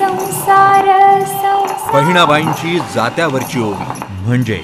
संसार बहिणाबाईंची जात्यावरची ओवी म्हणजे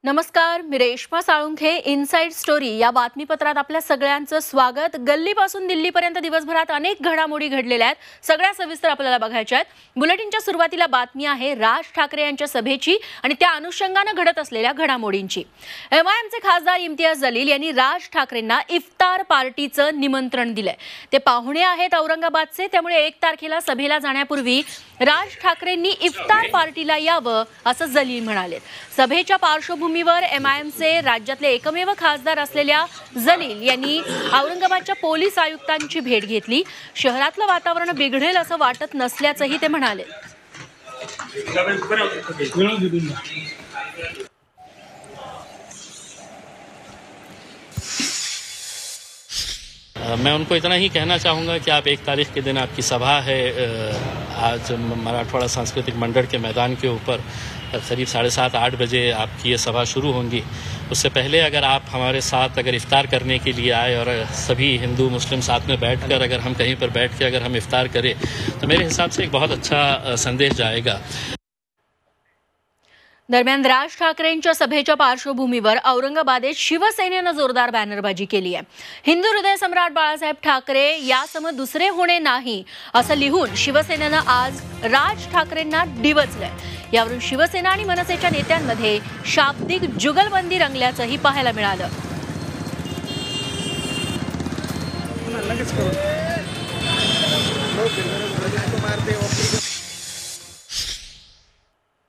नमस्कार, मी रेश्मा साळुंखे. इनसाइड स्टोरी या बातमीपत्रात आपल्या सगळ्यांचं स्वागत. गल्लीपासून दिल्लीपर्यंत दिवसभरात अनेक घडामोडी घडलेल्या आहेत. सगळ्या सविस्तर आपल्याला बघायच्या आहेत. बुलेटिनच्या सुरुवातीला बातमी आहे राज ठाकरे यांच्या सभेची आणि त्या अनुषंगाने घडत असलेल्या घडामोडींची. एमआयएमचे खासदार इम्तियाज जलील यांनी राज ठाकरेंना इफ्तार पार्टीचं निमंत्रण दिलंय. ते पाहुणे आहेत औरंगाबादचे, त्यामुळे 1 तारखेला सभेला जाण्यापूर्वी राज ठाकरेंनी इफ्तार पार्टीला यावं असं जलील म्हणाले. सभेच्या पार्श्वभूमीवर एमआयएमचे राज्यातले एकमेव खासदार असलेल्या जलील यांनी औरंगाबादच्या पोलीस आयुक्तांची भेट घेतली. शहरातलं वातावरण बिघडेल असं वाटत नसल्याचंही ते म्हणाले. मैं उनको इतना ही कहना चाहूँगा कि आप 1 तारीख के दिन आपकी सभा है आज मराठवाड़ा सांस्कृतिक मंडल के मैदान के ऊपर करीब 7:30-8 बजे आपकी ये सभा शुरू होंगी. उससे पहले अगर आप हमारे साथ अगर इफ्तार करने के लिए आए और सभी हिंदू मुस्लिम साथ में बैठकर अगर हम कहीं पर बैठ के अगर हम इफ्तार करें तो मेरे हिसाब से एक बहुत अच्छा संदेश जाएगा. दरम्यान राज ठाकरेंच्या सभेच्या पार्श्वभूमीवर औरंगाबादेत शिवसेनेनं जोरदार बॅनरबाजी केली आहे. हिंदू हृदय सम्राट बाळासाहेब ठाकरे यासमोर दुसरे होणे नाही असं लिहून शिवसेनेनं आज राज ठाकरेंना डिवचलंय. यावरून शिवसेना आणि मनसेच्या नेत्यांमध्ये शाब्दिक जुगलबंदी रंगल्याचंही पाहायला मिळालं.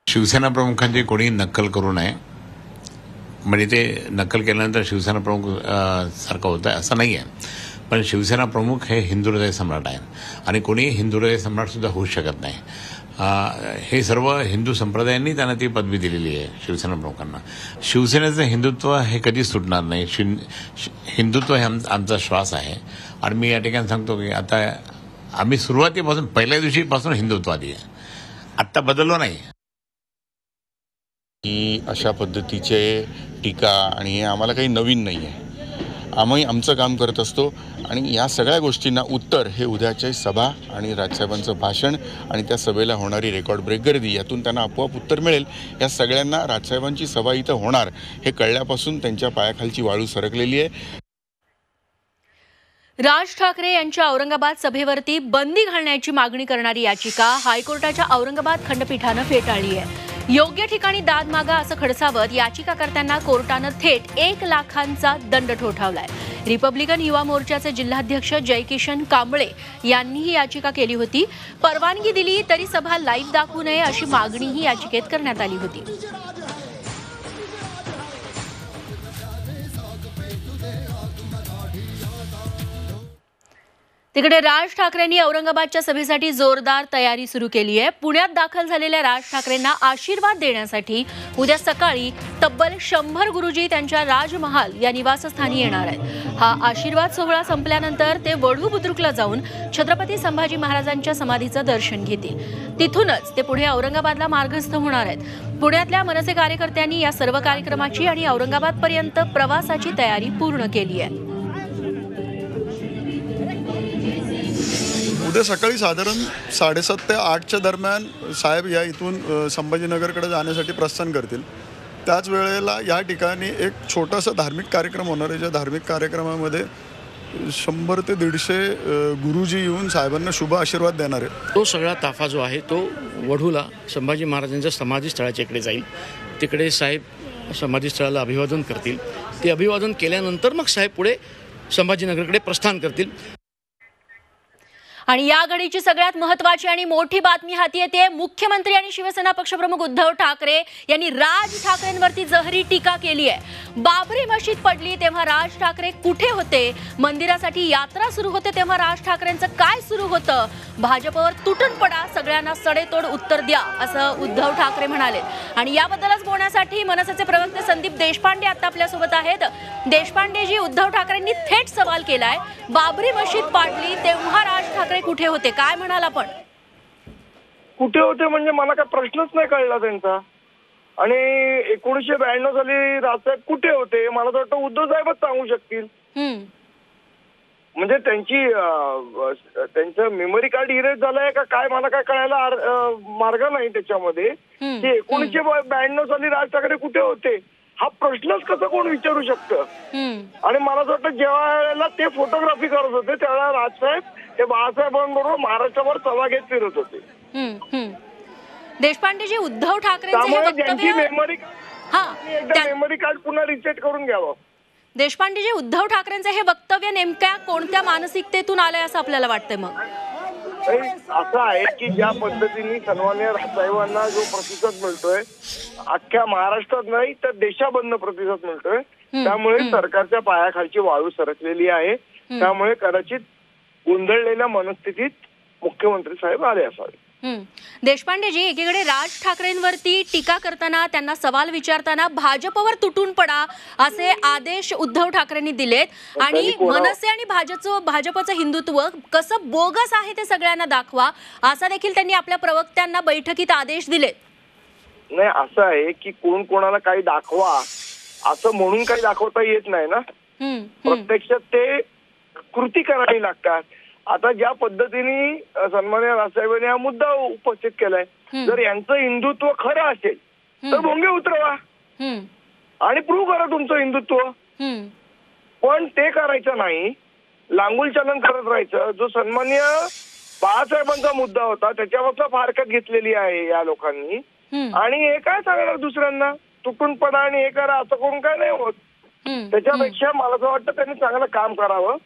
शिवसेना प्रमुखांची कोणी नक्कल करू नये, म्हणजे ते नक्कल केल्यानंतर शिवसेना प्रमुख सारखं होतं असं नाही आहे. पण शिवसेना प्रमुख हे हिंदू हृदय सम्राट आहेत आणि कोणी हिंदू हृदय सम्राटसुद्धा होऊ शकत नाही. हे सर्व हिंदू संप्रदायांनी त्यांना ती पदवी दिलेली आहे शिवसेना प्रमुखांना. शिवसेनेचं हिंदुत्व हे कधीच सुटणार नाही. हिंदुत्व हे आमचा श्वास आहे. आणि मी या ठिकाणी सांगतो की आता आम्ही सुरुवातीपासून पहिल्या दिवशीपासून हिंदुत्ववादी आहे, आत्ता बदललो नाही. की अशा पद्धतीचे टीका आणि हे आम्हाला काही नवीन नाही आहे. आम्ही आमचं काम करत असतो आणि या सगळ्या गोष्टींना उत्तर हे उद्याची सभा आणि राजसाहेबांचं भाषण आणि त्या सभेला होणारी रेकॉर्ड ब्रेक गर्दी यातून त्यांना आपोआप उत्तर मिळेल. या सगळ्यांना राजसाहेबांची सभा इथं होणार हे कळल्यापासून त्यांच्या पायाखालची वाळू सरकलेली आहे. राज ठाकरे यांच्या औरंगाबाद सभेवरती बंदी घालण्याची मागणी करणारी याचिका हायकोर्टाच्या औरंगाबाद खंडपीठानं फेटाळली आहे. योग्य ठिकाणी दाद मागा असं खडसावत याचिकाकर्त्यांना कोर्टानं थेट 1 लाखांचा दंड ठोठावलाय. रिपब्लिकन युवा मोर्चाचे जिल्हाध्यक्ष जयकिशन कांबळे यांनी ही याचिका केली होती. परवानगी दिली तरी सभा लाईव्ह दाखवू नये अशी मागणीही याचिकेत करण्यात आली होती. तिकडे राज ठाकरेंनी औरंगाबादच्या सभेसाठी जोरदार तयारी सुरू केली आहे. पुण्यात दाखल झालेल्या राज ठाकरेंना आशीर्वाद देण्यासाठी उद्या सकाळी तब्बल 100 गुरुजी त्यांच्या राजमहाल या निवासस्थानी येणार आहेत. हा आशीर्वाद सोहळा संपल्यानंतर ते वढू बुद्रुकला जाऊन छत्रपती संभाजी महाराजांच्या समाधीचं दर्शन घेतील. तिथूनच ते पुढे औरंगाबादला मार्गस्थ होणार आहेत. पुण्यातल्या मनसे कार्यकर्त्यांनी या सर्व कार्यक्रमाची आणि औरंगाबादपर्यंत प्रवासाची तयारी पूर्ण केली आहे. उद्या सकाळी साधारण 7:30 ते 8च्या दरम्यान साहेब या इथून संभाजीनगरकडे जाण्यासाठी प्रस्थान करतील. त्याच वेळेला या ठिकाणी एक छोटासा धार्मिक कार्यक्रम होणार आहे. ज्या धार्मिक कार्यक्रमामध्ये 100 ते 150 गुरुजी येऊन साहेबांना शुभ आशीर्वाद देणार आहे. तो सगळा ताफा जो आहे तो वढूला संभाजी महाराजांच्या समाधीस्थळाच्या इकडे जाईल. तिकडे साहेब समाधीस्थळाला अभिवादन करतील. ते अभिवादन केल्यानंतर मग साहेब पुढे संभाजीनगरकडे प्रस्थान करतील. आणि या घडीची सगळ्यात महत्त्वाची आणि मोठी बातमी हाती येते. मुख्यमंत्री आणि शिवसेना पक्षप्रमुख उद्धव ठाकरे यांनी राज ठाकरेंवरती जहरी टीका केली आहे. बाबरी मशीद पडली तेव्हा राज ठाकरे कुठे होते? मंदिरासाठी यात्रा सुरू होते तेव्हा राज ठाकरेंचं काय सुरू होतं? भाजपवर तुटून पडा, सगळ्यांना सडेतोड उत्तर द्या असं उद्धव ठाकरे म्हणाले. आणि याबद्दलच बोलण्यासाठी मनसेचे प्रवक्ते संदीप देशपांडे आता आपल्यासोबत आहेत. देशपांडेजी, उद्धव ठाकरेंनी थेट सवाल केलाय, बाबरी मशीद पाडली तेव्हा राज ठाकरे कुठे होते? काय म्हणाल आपण? कुठे होते म्हणजे मला काय प्रश्नच नाही कळला त्यांचा. आणि 1992 साली राजसाहेब कुठे होते मला तर वाटतं उद्धव साहेबच सांगू शकतील. म्हणजे त्यांचं मेमरी कार्ड इरेज झालंय का काय मला काय कळायला मार्ग नाही त्याच्यामध्ये की 1992 साली राज ठाकरे कुठे होते हा प्रश्नच कसं कोण विचारू शकतं. आणि मला असं वाटतं जेव्हा वेळेला ते फोटोग्राफी करत होते त्यावेळेला राजसाहेब हे बाळासाहेबांबरोबर महाराष्ट्राभर सभा घेत फिरत होते. देशपांडेजी, उद्धव ठाकरेंचे हे त्यामुळे ज्यांची वक्तव्य मेमरी कार्ड पुन्हा रिसेट करून घ्यावं. देशपांडेजी, उद्धव ठाकरेंचे हे वक्तव्य नेमक्या कोणत्या मानसिकतेतून आलंय असं आपल्याला वाटतंय? मग असं आहे की ज्या पद्धतीने सन्माननीय राजसाहेबांना जो प्रतिसाद मिळतोय अख्ख्या महाराष्ट्रात नाही तर देशाबद्दल प्रतिसाद मिळतोय त्यामुळे सरकारच्या पायाखालची वाळू सरकलेली आहे. त्यामुळे कदाचित गोंधळलेल्या मनस्थितीत मुख्यमंत्री साहेब आले असावे. देशपांडेजी, एकीकडे राज ठाकरेंवरती टीका करताना, त्यांना सवाल विचारताना भाजपवर तुटून पडा असे आदेश उद्धव ठाकरेंनी दिलेत आणि मनसे आणि भाजपचं हिंदुत्व कसं बोगस आहे ते सगळ्यांना दाखवा असा देखील त्यांनी आपल्या प्रवक्त्यांना बैठकीत आदेश दिलेत. नाही, असं आहे की कोण कोणाला काही दाखवा असं म्हणून काही दाखवता येत नाही ना. प्रत्यक्षात ते कृती करावी लागतात. आता ज्या पद्धतीने सन्माननीय राजसाहेबांनी हा मुद्दा उपस्थित केलाय, जर यांचं हिंदुत्व खरं असेल तर भोंगे उतरवा आणि प्रूव्ह करा तुमचं हिंदुत्व. पण ते करायचं नाही, लांगुलचालन करत राहायचं. जो सन्माननीय बाळासाहेबांचा मुद्दा होता त्याच्यावरचा फारकत घेतलेली आहे या लोकांनी. आणि हे काय सांगणार दुसऱ्यांना तुटून पडा आणि हे करा असं करून काय नाही होत. त्याच्यापेक्षा मला असं वाटतं त्यांनी चांगलं काम करावं.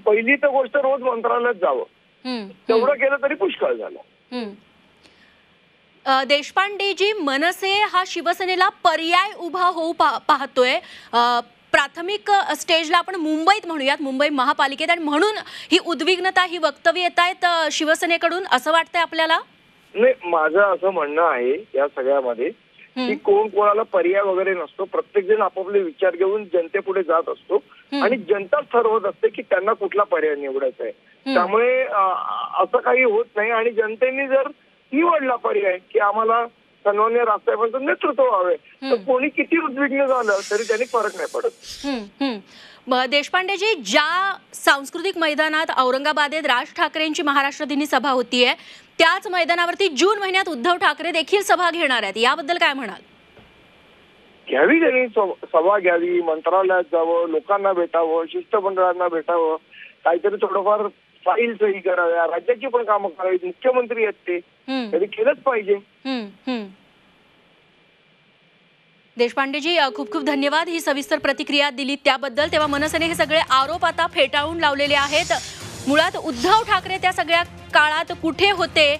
पहिली तर गोष्ट रोज मंत्रालयात जावं, तेवढं केलं तरी पुष्कळ झालं. देशपांडेजी, मनसे हा शिवसेनेला पर्याय उभा होऊ पाहतोय. प्राथमिक स्टेजला आपण मुंबईत म्हणूयात, मुंबई महापालिकेत, आणि म्हणून ही उद्विग्नता, ही वक्तव्य येत आहेत शिवसेनेकडून असं वाटतंय आपल्याला? नाही, माझं असं म्हणणं आहे या सगळ्यामध्ये की कोण कोणाला पर्याय वगैरे नसतो. प्रत्येक जण आपापले विचार घेऊन जनतेपुढे जात असतो आणि जनताच ठरवत असते की त्यांना कुठला पर्याय निवडायचा आहे. त्यामुळे असं काही होत नाही. आणि जनतेने जर निवडला पर्याय की आम्हाला सन्माननीय राजसाहेबांचं नेतृत्व व्हावे तर कोणी किती उद्विग्न झालं तरी त्यांनी फरक नाही पडत. देशपांडेजी, ज्या सांस्कृतिक मैदानात औरंगाबादेत राज ठाकरेंची महाराष्ट्र दिनी सभा होतीये त्याच मैदानावरती जून महिन्यात उद्धव ठाकरे देखील सभा घेणार आहेत, याबद्दल काय म्हणाल? घ्यावी, त्यांनी सभा घ्यावी, मंत्रालयात जावं, लोकांना भेटावं, शिष्टमंडळांना भेटावं, काहीतरी थोडंफार फाईल सही कराव्या, राज्याची पण कामं करावी. मुख्यमंत्री आहेत ते, त्यांनी केलंच पाहिजे. देशपांडेजी, खूप खूप धन्यवाद ही सविस्तर प्रतिक्रिया दिली त्याबद्दल. तेव्हा मनसेने हे सगळे आरोप आता फेटाळून लावलेले आहेत. मुळात उद्धव ठाकरे त्या सगळ्या काळात कुठे होते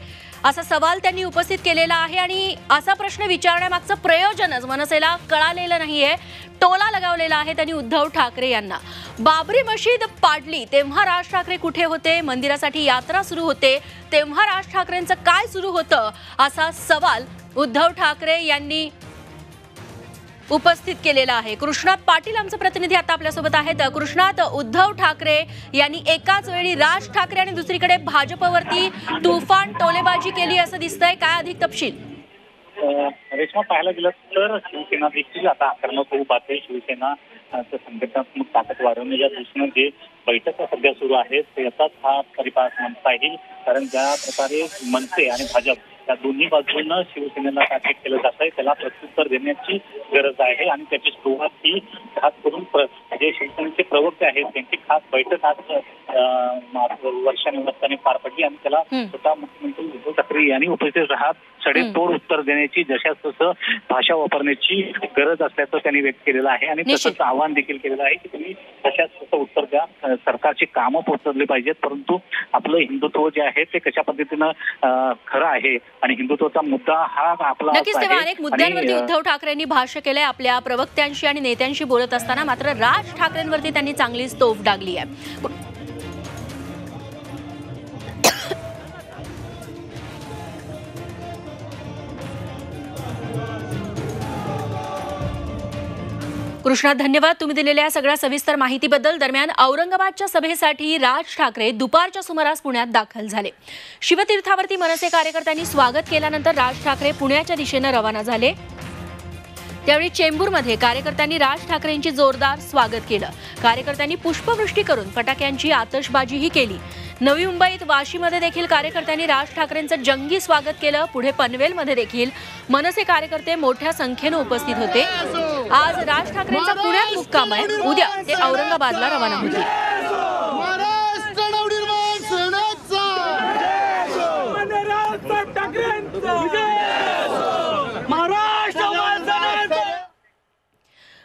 असा सवाल त्यांनी उपस्थित केलेला आहे आणि असा प्रश्न विचारण्यामागचं प्रयोजनच मनसेला कळालेलं नाहीये. टोला लगावलेला आहे त्यांनी उद्धव ठाकरे यांना. बाबरी मशीद पाडली तेव्हा राज ठाकरे कुठे होते? मंदिरासाठी यात्रा सुरू होते तेव्हा राज ठाकरेंचं काय सुरू होतं असा सवाल उद्धव ठाकरे यांनी उपस्थित केलेला आहे. कृष्णात पाटील आमचे प्रतिनिधी आता आपल्यासोबत आहेत. कृष्णात, उद्धव ठाकरे यांनी एकाच वेळी राज ठाकरे आणि दुसरीकडे भाजपवरती तुफान टोलेबाजी केली असं दिसतंय, काय अधिक तपशील? रेश्मा, पाहायला गेलं तर शिवसेना देखील आता आक्रमक होऊ पाहते. शिवसेना संघटनात्मक ताकद वाढवण्याच्या दृष्टीनं जे बैठका सध्या सुरू आहेत त्याचाच हा परिपाक म्हणता येईल. कारण ज्या प्रकारे मनसे आणि भाजप या दोन्ही बाजूंना शिवसेनेला टार्गेट केलं जात आहे त्याला प्रत्युत्तर देण्याची गरज आहे आणि त्याची सुरुवात ही खास करून जे शिवसेनेचे प्रवक्ते आहेत त्यांची खास बैठक आज वर्षा निवासस्थानी पार पडली आणि त्याला स्वतः मुख्यमंत्री उद्धव ठाकरे यांनी उपस्थित राहत सडेतोड उत्तर देण्याची, जशास तसं भाषा वापरण्याची गरज असल्याचं त्यांनी व्यक्त केलेलं आहे आणि तसंच आवाहन देखील केलेलं आहे की तुम्ही जशास तसं उत्तर द्या. सरकारची कामं पोहोचवली पाहिजेत, परंतु आपलं हिंदुत्व जे आहे ते कशा पद्धतीनं खरं आहे आणि हिंदुत्वाचा मुद्दा हा आपला नक्कीच. तेव्हा अनेक मुद्द्यांवरती उद्धव ठाकरेंनी भाष्य केलंय आपल्या प्रवक्त्यांशी आणि नेत्यांशी बोलत असताना. मात्र राज ठाकरेंवरती त्यांनी चांगलीच तोफ डागली आहे. कृष्णा, धन्यवाद तुम्ही दिलेल्या सगळ्या सविस्तर माहितीबद्दल. दरम्यान औरंगाबादच्या सभेसाठी राज ठाकरे दुपारच्या सुमारास पुण्यात दाखल झाले. शिवतीर्थावरती मनसे कार्यकर्त्यांनी स्वागत केल्यानंतर राज ठाकरे पुण्याच्या दिशेने रवाना झाले. त्यावेळी चेंबूरमध्ये कार्यकर्त्यांनी राज ठाकरेंची जोरदार स्वागत केलं. कार्यकर्त्यांनी पुष्पवृष्टी करून फटाक्यांची आतषबाजीही केली. नवी मुंबईत वाशीमध्ये देखील कार्यकर्त्यांनी राज ठाकरेंचं जंगी स्वागत केलं. पुढे पनवेलमध्ये देखील मनसे कार्यकर्ते मोठ्या संख्येनं उपस्थित होते. आज राज ठाकरेंचा पुण्यात मुक्काम आहे. उद्या ते औरंगाबादला रवाना होतील.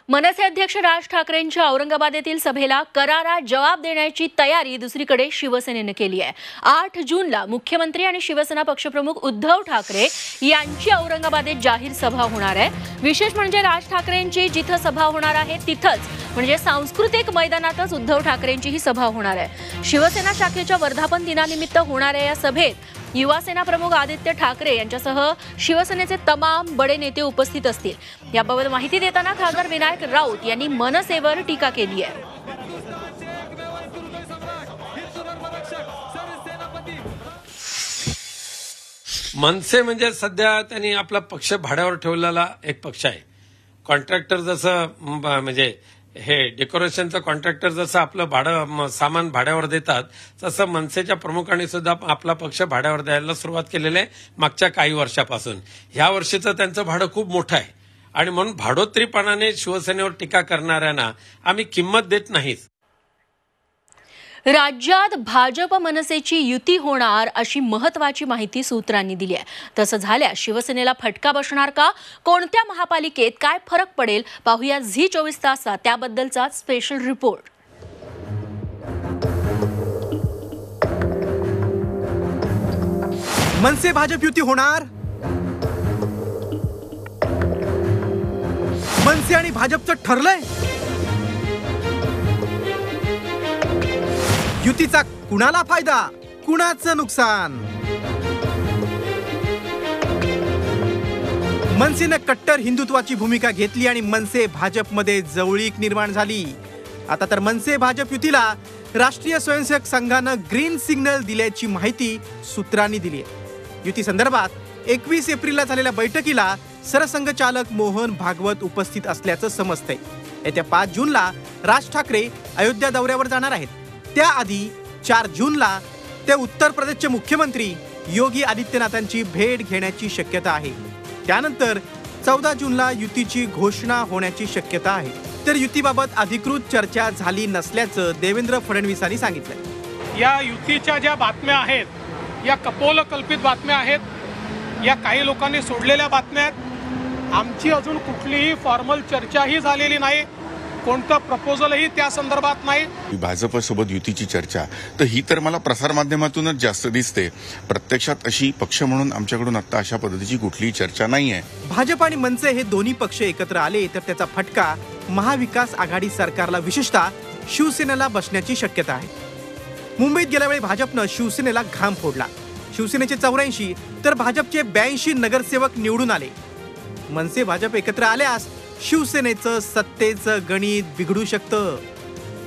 मनसे अध्यक्ष राज ठाकरेंच्या औरंगाबाद येथील सभेला करारा जवाब देण्याची तयारी दुसरीकडे शिवसेनेने केली आहे. 8 जूनला मुख्यमंत्री आणि शिवसेना पक्षप्रमुख उद्धव ठाकरे यांची औरंगाबादेत जाहीर सभा होणार आहे. विशेष म्हणजे राज ठाकरेंची जिथं सभा होणार आहे तिथंच म्हणजे सांस्कृतिक मैदानातच उद्धव ठाकरेंची ही सभा होणार आहे. शिवसेना शाखेच्या वर्धापन दिनानिमित्त होणाऱ्या या सभेत युवासेना प्रमुख आदित्य ठाकरे यांच्यासह शिवसेनेचे तमाम बडे नेते उपस्थित असतील. याबाबत माहिती देताना खासदार विनायक राऊत यांनी मनसेवर टीका केली आहे. मनसे म्हणजे सध्या त्यांनी आपला पक्ष भाड्यावर ठेवलेला एक पक्ष आहे. कॉन्ट्रॅक्टर जसं म्हणजे हे डेकोरेशनचं कॉन्ट्रॅक्टर जसं आपलं भाडं सामान भाड्यावर देतात तसं मनसेच्या प्रमुखांनी सुद्धा आपला पक्ष भाड्यावर द्यायला सुरुवात केलेली आहे मागच्या काही वर्षापासून. ह्या वर्षीचं त्यांचं भाडं खूप मोठं आहे आणि म्हणून भाडोत्रीपणाने शिवसेनेवर टीका करणाऱ्यांना आम्ही किंमत देत नाहीत. राज्यात भाजप मनसेची युती होणार अशी महत्वाची माहिती सूत्रांनी दिली आहे. तसं झाल्यास शिवसेनेला फटका बसणार का? कोणत्या महापालिकेत काय फरक पडेल पाहूया झी24 तासात त्याबद्दलचा स्पेशल रिपोर्ट. मनसे भाजप युती होणार? मनसे आणि भाजपचं ठरलंय? युतीचा कुणाला फायदा, कुणाचं नुकसान? मनसेने कट्टर हिंदुत्वाची भूमिका घेतली आणि मनसे भाजपमध्ये जवळीक निर्माण झाली. आता तर मनसे भाजप युतीला राष्ट्रीय स्वयंसेवक संघानं ग्रीन सिग्नल दिल्याची माहिती सूत्रांनी दिली आहे. युती संदर्भात 21 एप्रिलला झालेल्या बैठकीला सरसंघचालक मोहन भागवत उपस्थित असल्याचं समजतंय. येत्या 5 जूनला राज ठाकरे अयोध्या दौऱ्यावर जाणार आहेत. त्याआधी 4 जूनला ते उत्तर प्रदेशचे मुख्यमंत्री योगी आदित्यनाथांची भेट घेण्याची शक्यता आहे. त्यानंतर 14 जूनला युतीची घोषणा होण्याची शक्यता आहे. तर युतीबाबत अधिकृत चर्चा झाली नसल्याचं देवेंद्र फडणवीसांनी सांगितलंय. या युतीच्या ज्या बातम्या आहेत या कपोलकल्पित बातम्या आहेत. या काही लोकांनी सोडलेल्या बातम्या आहेत. आमची अजून कुठलीही फॉर्मल चर्चाही झालेली नाही. कोणतं प्रपोजलही त्या संदर्भात नाही. भाजपसोबत युतीची चर्चा तर ही तर मला प्रसारमाध्यमातूनच जास्त दिसते. प्रत्यक्षात अशी पक्ष म्हणून आमच्याकडून आता अशा पद्धतीची कुठलीही चर्चा नाही आहे. भाजप आणि मनसे हे दोन्ही पक्ष एकत्र आले तर त्याचा फटका महाविकास आघाडी सरकारला विशेषतः शिवसेनेला बसण्याची शक्यता आहे. मुंबईत गेल्या वेळी भाजपनं शिवसेनेला घाम फोडला. शिवसेनेचे 84 तर भाजपचे 82 नगरसेवक निवडून आले. मनसे भाजप एकत्र आल्यास शिवसेनेचं सत्तेचं गणित बिघडू शकतं.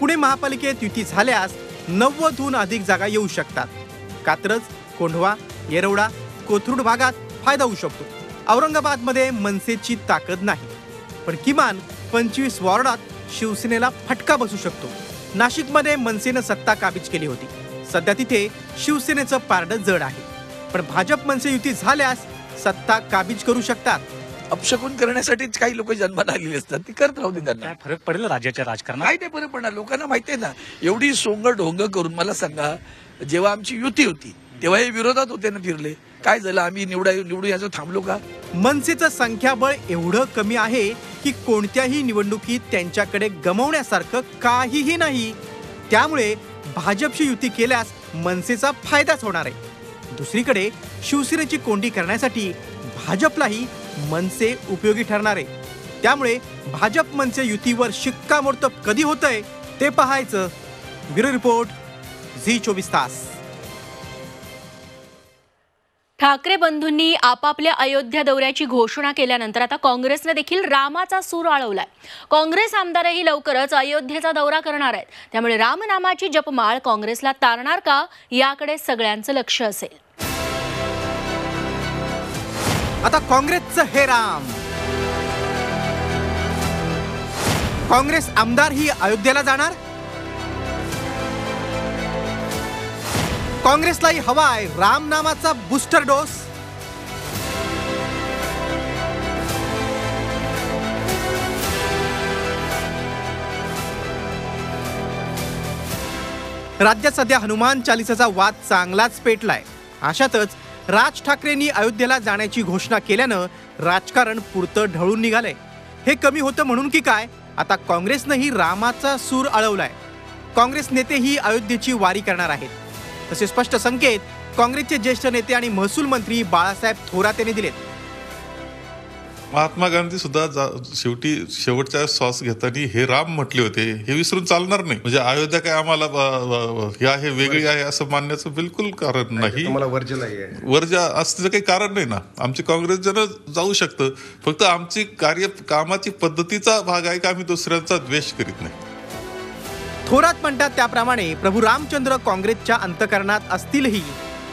पुणे महापालिकेत युती झाल्यास 90हून अधिक जागा येऊ शकतात. कात्रज, कोंढवा, येरवडा, कोथरूड भागात फायदा होऊ शकतो. औरंगाबादमध्ये मनसेची ताकद नाही पण किमान 25 वॉर्डात शिवसेनेला फटका बसू शकतो. नाशिकमध्ये मनसेनं सत्ता काबीज केली होती. सध्या तिथे शिवसेनेचं पारडं जड आहे. पण भाजप मनसे युती झाल्यास सत्ता काबीज करू शकतात. अपशकुन करण्यासाठीच काही लोक जन्माला आलेले असतात. ती करत राहू दे. त्यांना फरक पडेल राज्याच्या राजकारणात? काही नाही फरक पडणार. लोकांना माहिती आहे ना. एवढी सोंग ढोंग करून मला सांगा, जेव्हा आमची युती होती तेव्हा हे विरोधात होते ना फिरले. काय झालं? आम्ही निवडू याचं थांबलो का? मनसेचं संख्याबळ एवढं कमी आहे की कोणत्याही निवडणुकीत त्यांच्याकडे गमवण्यासारखं काहीही नाही. त्यामुळे भाजपशी युती केल्यास मनसेचा फायदाच होणार आहे. दुसरीकडे शिवसेनेची कोंडी करण्यासाठी भाजपलाही मनसे उपयोगी ठरणार आहे. त्यामुळे भाजप मनसे युतीवर शिक्कामोर्तब कधी होतंय ते पाहायचं. ब्युरो रिपोर्ट, झी24 तास. ठाकरे बंधूंनी आपापल्या अयोध्या दौऱ्याची घोषणा केल्यानंतर आता काँग्रेसने देखील रामाचा सूर आळवलाय. काँग्रेस आमदारही लवकरच अयोध्येचा दौरा करणार आहेत. त्यामुळे रामनामाची जपमाळ काँग्रेसला तारणार का याकडे सगळ्यांचं लक्ष असेल. आता काँग्रेसचं हे राम काँग्रेस आमदारही अयोध्येला जाणार? काँग्रेसलाही हवाय राम नामाचा बूस्टर डोस? राज्यात सध्या हनुमान चालिसाचा वाद चांगलाच पेटलाय. अशातच राज ठाकरेंनी अयोध्येला जाण्याची घोषणा केल्यानं राजकारण पुरतं ढळून निघालंय. हे कमी होतं म्हणून की काय, आता काँग्रेसनंही रामाचा सूर अळवलाय. काँग्रेस नेतेही अयोध्येची वारी करणार आहेत. तसे स्पष्ट संकेत काँग्रेसचे ज्येष्ठ नेते आणि महसूल मंत्री बाळासाहेब थोरात यांनी दिलेत. महात्मा गांधी सुद्धा शेवटी शेवटच्या श्वास घेताना हे राम म्हटले होते, हे विसरून चालणार नाही. म्हणजे अयोध्या काय आम्हाला हे आहे वेगळी आहे असं मानण्याचं बिलकुल कारण नाही. वर्ज असण्याचं काही कारण नाही ना. आमची काँग्रेस जन जाऊ शकतं, फक्त आमची कामाची पद्धतीचा भाग आहे की आम्ही दुसऱ्यांचा द्वेष करीत नाही. थोरात म्हणतात त्याप्रमाणे प्रभू रामचंद्र काँग्रेसच्या अंतःकरणात असतीलही,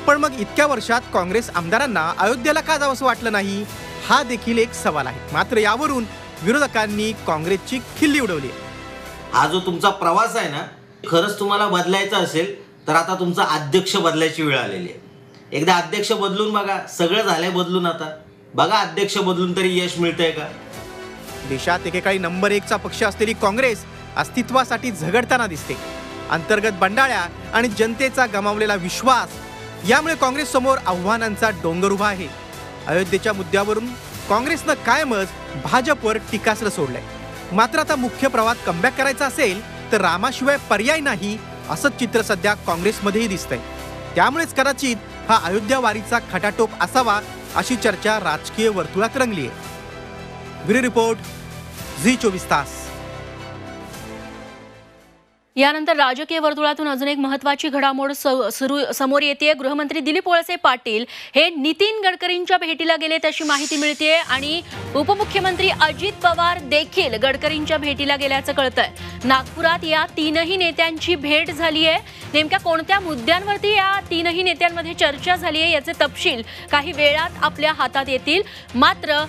पण मग इतक्या वर्षात काँग्रेस आमदारांना अयोध्येला का जावंसं वाटलं नाही, हा देखील एक सवाल आहे. मात्र यावरून विरोधकांनी काँग्रेसची खिल्ली उडवली. हा जो तुमचा प्रवास आहे ना, खरंच तुम्हाला बदलायचा असेल तर आता तुमचा अध्यक्ष बदलायची वेळ आलेली आहे. एकदा अध्यक्ष बदलून बघा, सगळं झालंय बदलून. आता बघा अध्यक्ष बदलून तरी यश मिळतंय का? देशात एकेकाळी नंबर 1चा पक्ष असलेली काँग्रेस अस्तित्वासाठी झगडताना दिसते. अंतर्गत बंडाळ्या आणि जनतेचा गमावलेला विश्वास यामुळे काँग्रेस समोर आव्हानांचा डोंगर उभा आहे. अयोध्येच्या मुद्द्यावरून काँग्रेसनं कायमच भाजपवर टीकास्त्र सोडलंय. मात्र आता मुख्य प्रवाहात कमबॅक करायचा असेल तर रामाशिवाय पर्याय नाही, असंच चित्र सध्या काँग्रेसमध्येही दिसतंय. त्यामुळेच कदाचित हा अयोध्या वारीचा खटाटोप असावा, अशी चर्चा राजकीय वर्तुळात रंगली आहे. ब्युरो रिपोर्ट, झी24 तास. यानंतर राजकीय वर्तुळातून अजून एक महत्त्वाची घडामोड समोर येते. गृहमंत्री दिलीप वळसे पाटील हे नितीन गडकरींच्या भेटीला गेलेत अशी माहिती मिळते आणि उपमुख्यमंत्री अजित पवार देखील गडकरींच्या भेटीला गेल्याचं कळतंय. नागपुरात या तीनही नेत्यांची भेट झाली आहे. नेमक्या कोणत्या मुद्द्यांवरती या तीनही नेत्यांमध्ये चर्चा झाली आहे याचे तपशील काही वेळात आपल्या हातात येतील. मात्र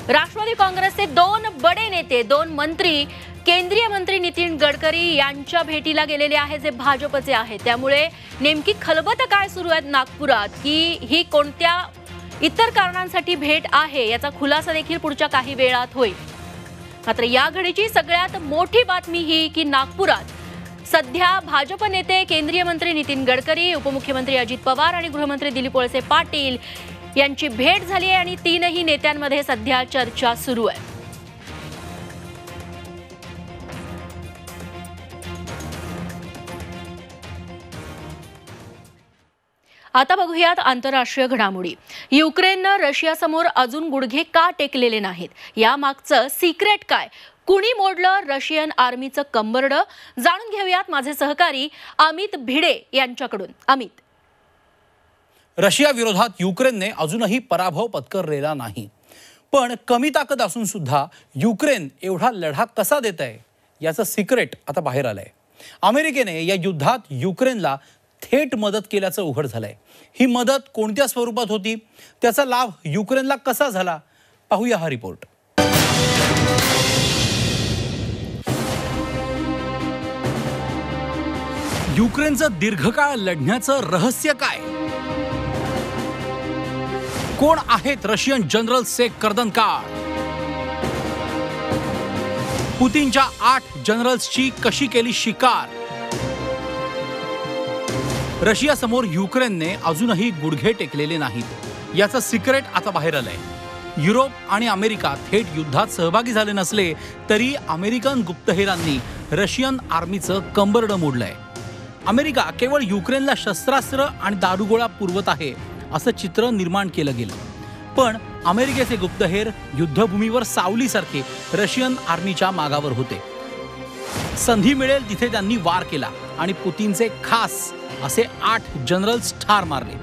राष्ट्रवादी काँग्रेसचे 2 बडे नेते, 2 मंत्री, केंद्रीय मंत्री नितीन गडकरी यांच्या भेटीला गेलेले आहेत, जे भाजपचे आहेत. त्यामुळे नेमकी खलबत काय सुरू आहे नागपुरात, की ही कोणत्या इतर कारणांसाठी भेट आहे, याचा खुलासा देखील पुढच्या काही वेळात होईल. मात्र या घडीची सगळ्यात मोठी बातमी ही की नागपुरात सध्या भाजप नेते केंद्रीय मंत्री नितीन गडकरी, उपमुख्यमंत्री अजित पवार आणि गृहमंत्री दिलीप वळसे पाटील यांची भेट झाली आहे आणि तीनही नेत्यांमध्ये सध्या चर्चा सुरू आहे. आता बघूयात आंतरराष्ट्रीय घडामोडी. युक्रेननं रशियासमोर अजून गुडघे का टेकलेले नाहीत, यामागचं सिक्रेट काय, कुणी मोडलं रशियन आर्मीचं कंबरडं, जाणून घेऊयात माझे सहकारी अमित भिडे यांच्याकडून. अमित, रशिया विरोधात युक्रेनने अजूनही पराभव पत्करलेला नाही, पण कमी ताकद असून सुद्धा युक्रेन एवढा लढा कसा देत आहे याचं सिक्रेट आता बाहेर आलंय. अमेरिकेने या युद्धात युक्रेनला थेट मदत केल्याचं उघड झालंय. ही मदत कोणत्या स्वरूपात होती, त्याचा लाभ युक्रेनला कसा झाला, पाहूया हा रिपोर्ट. युक्रेनचं दीर्घकाळ लढण्याचं रहस्य काय, कोण आहेत रशियन जनरल सेकर्दनकार, पुतीनच्या 8 जनरल्सची कशी केली शिकार. रशिया समोर युक्रेनने अजूनही गुडघे टेकलेले नाहीत, याचं सिक्रेट आता बाहेर आलंय. युरोप आणि अमेरिका थेट युद्धात सहभागी झाले नसले तरी अमेरिकन गुप्तहेरांनी रशियन आर्मीचं कंबरडं मोडलंय. अमेरिका केवळ युक्रेनला शस्त्रास्त्र आणि दारुगोळा पुरवत आहे असं चित्र निर्माण केलं गेलं, पण अमेरिकेचे गुप्तहेर युद्धभूमीवर सावलीसारखे रशियन आर्मीच्या मागावर होते. संधी मिळेल तिथे त्यांनी वार केला आणि पुतीनचे खास असे 8 जनरल्स ठार मारले.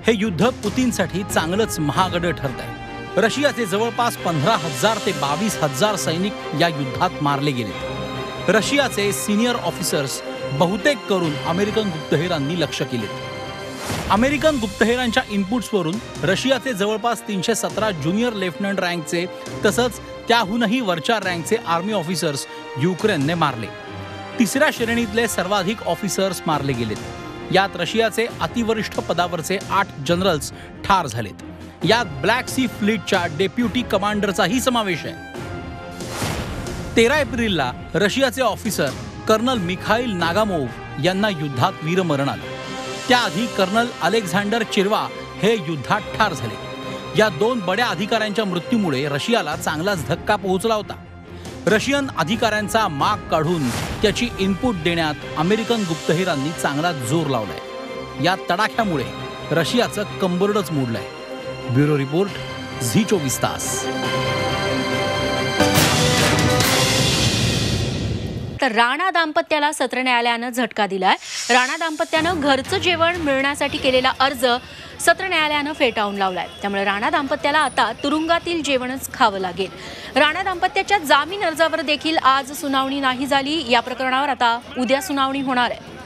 हे युद्ध पुतीनसाठी चांगलंच महागडं ठरत आहे. रशियाचे जवळपास 15,000 ते 22,000 सैनिक या युद्धात मारले गेले. रशियाचे सिनियर ऑफिसर्स बहुतेक करून अमेरिकन गुप्तहेरांनी लक्ष केले. अमेरिकन गुप्तहेरांच्या इनपुट्सवरून रशियाचे जवळपास 317 ज्युनियर लेफ्टनंट रँकचे तसंच त्याहूनही वरच्या रँकचे आर्मी ऑफिसर्स युक्रेनने मारले. तिसऱ्या श्रेणीतले सर्वाधिक ऑफिसर्स मारले गेलेत. यात रशियाचे अतिवरिष्ठ पदावरचे 8 जनरल्स ठार झालेत. यात ब्लॅक सी फ्लीटच्या डेप्युटी कमांडरचाही समावेश आहे. 13 एप्रिलला रशियाचे ऑफिसर कर्नल मिखाईल नागामोव्ह यांना युद्धात वीरमरण आलं. त्याआधी कर्नल अलेक्झांडर चिर्वा हे युद्धात ठार झाले. या 2 बड्या अधिकाऱ्यांच्या मृत्यूमुळे रशियाला चांगलाच धक्का पोहोचला होता. रशियन अधिकाऱ्यांचा माग काढून त्याची इनपुट देण्यात अमेरिकन गुप्तहेरांनी चांगला जोर लावलाय. या तडाख्यामुळे रशियाचं कंबरडच मोडलंय. ब्युरो रिपोर्ट, झी 24 तास. तर राणा दाम्पत्याला सत्र न्यायालयानं झटका दिलाय. राणा दाम्पत्यानं घरचं जेवण मिळण्यासाठी केलेला अर्ज सत्र न्यायालयानं फेटाळून लावलाय. त्यामुळे राणा दाम्पत्याला आता तुरुंगातील जेवणच खावं लागेल. राणा दाम्पत्याच्या जामीन अर्जावर देखील आज सुनावणी नाही झाली. या प्रकरणावर आता उद्या सुनावणी होणार आहे.